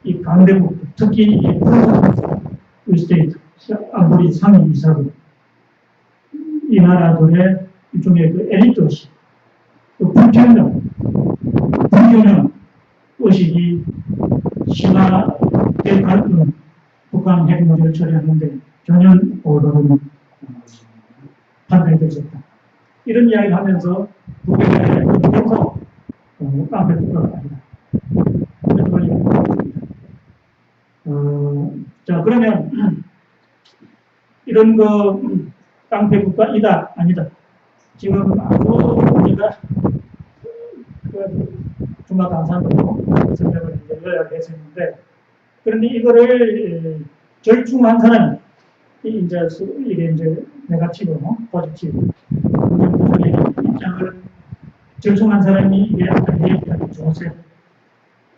Speaker 1: 이 강대국 특히 이 스테이트 아무리 상위 이사국 이 나라들의 일종의 그 엘리트의식 또 불평등 불균형 의식이 심화될 가능성은 북한 핵 문제를 처리하는데 전혀 오더는 판단이 될 수 없다. 이런 이야기를 하면서 북에 결코 깡패 국가가 아니다. 자, 그러면 이런 깡패 국가이다 아니다. 지금 아주 우리가 중간 강사도 설명을 요약했었는데 그런데 이거를 절충한 사람이 이게 이제 네거티브, 포지티브 입장을 절충한 사람이 이게 아까 얘기한 조셉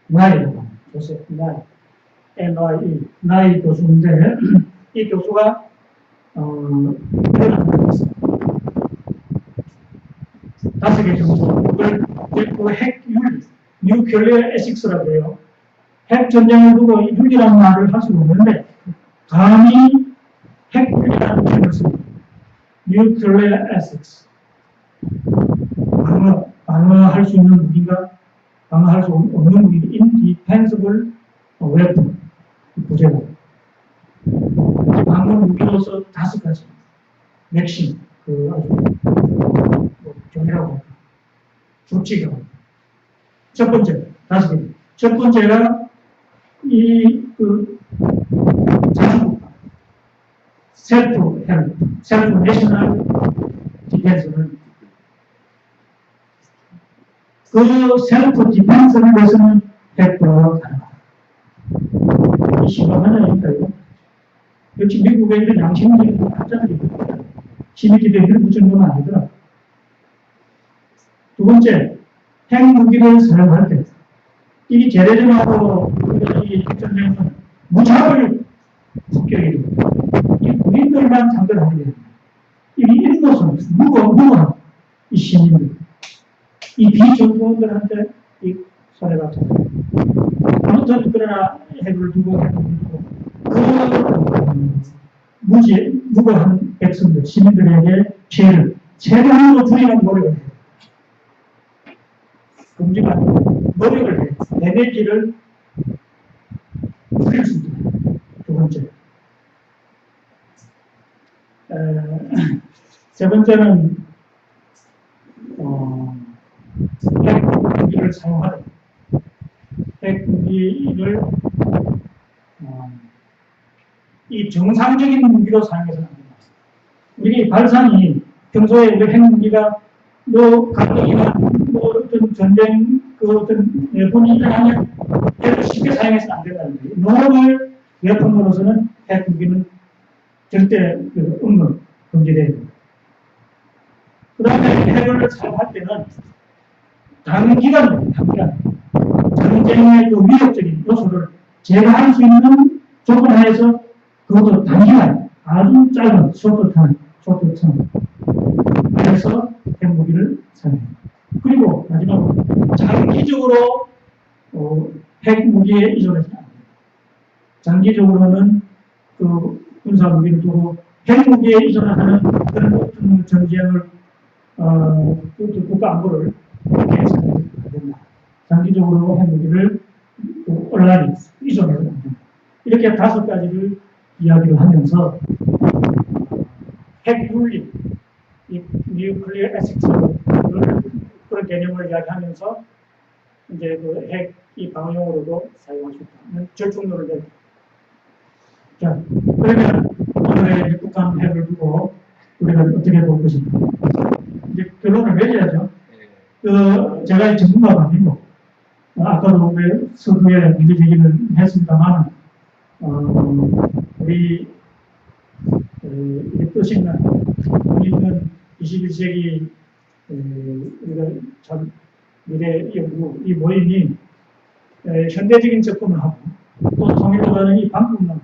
Speaker 1: 나이라고 조셉 나이 NYE 나이 교수인데 이 교수가 이런 말을 했어요. 5개 정도 그걸 핵 윤리 뉴클리어 에식스라고 해요. 핵 전쟁을 두고 윤리라는 말을 할 수는 없는데 감히 핵이라는 표현을 씁니다. Nuclear ethics. 방어, 방어할 수 있는 무기인가? 방어할 수 없는 무기, indefensible weapon, 부제고. 방어 무기로서 5가지. 맥심, 아주, 종이라고, 조치가. 첫 번째, 5개. 첫 번째가, 자주국가. 셀프 내셔널 디펜스는 그 셀프 디펜스를 위해서는 핵도가 가능하다. 이 심각한 얘기인가요? 역시 미국의 이런 양심적인 합작이 힘이 기대기를 붙이는 건 아니더라. 두 번째, 핵무기를 사용할 때 이게 제레즘하고 이 핵전쟁은 무차별 폭격이고 이 군인들만 상대를 하게 됩니다. 이 인도선, 무고한 이 시민들, 이 비정부원들한테 이 손해가 됩니다. 아무튼 그러나 핵을 두고 무고한 백성들, 시민들에게 피해를 최대한으로 줄이는 노력을 해요. 금지가 아니고 노력을 해요. 레벨지를 줄일 수 있습니다. 두 번째. 세 번째는 핵무기를 사용하는 핵무기를 이 정상적인 무기로 사용해서는 안 됩니다. 우리 발상이 평소에 우리 핵무기가 갈등이나 어떤 전쟁 어떤 예본이 일어나면 핵을 쉽게 사용해서는 안 된다는 거예요. 노멀 웨폰으로서는 핵무기는 절대 은근 금지됩니다. 그 다음에 핵을 사용할 때는 단기간 전쟁의 그 위력적인 요소를 제거할 수 있는 조건 하에서 그것도 단기간 아주 짧은 쇼트텀 해서 핵무기를 사용합니다. 그리고 마지막으로 장기적으로 핵무기에 의존하지 않습니다. 장기적으로는 그 군사무기를 두고 핵무기에 의존하는 그런 전쟁을 국가 안보를 해서는 안 된다. 장기적으로 핵무기를 온라인 의존해서는 안 된다. 이렇게 5가지를 이야기를 하면서 핵윤리, 뉴클리어 에섹스 그런 개념을 이야기하면서 이제 그 핵이 방어용으로도 사용할 수 있다는 절충론을 냅니다. 자, 그러면 오늘의 북한 핵을 두고 우리가 어떻게 볼 것인가? 이제 결론을 내려야죠. 제가 전문가가 아니고 아까도 서두에 문제 제기를 했습니다만 우리 뜻있는 우리는 21세기 우리가 참 미래 연구 이 모임이 현대적인 접근을 하고 또 통일보다는 이 방법론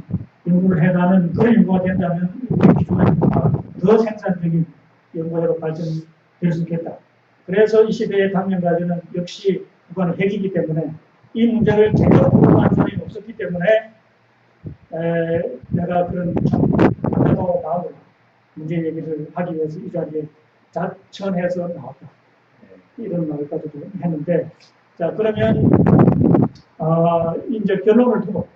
Speaker 1: 연구를 해가는 그런 연구가 된다면 우리 기존의 연구가 더 생산적인 연구로 발전될 수 있겠다. 그래서 이 시대의 당면가지는 역시 북한은 핵이기 때문에 이 문제를 제대로 공부한 사람이 없었기 때문에 내가 그런 참 안타까운 마음으로 문제 얘기를 하기 위해서 이 자리에 자천해서 나왔다. 이런 말까지도 했는데, 자, 그러면, 이제 결론을 두고,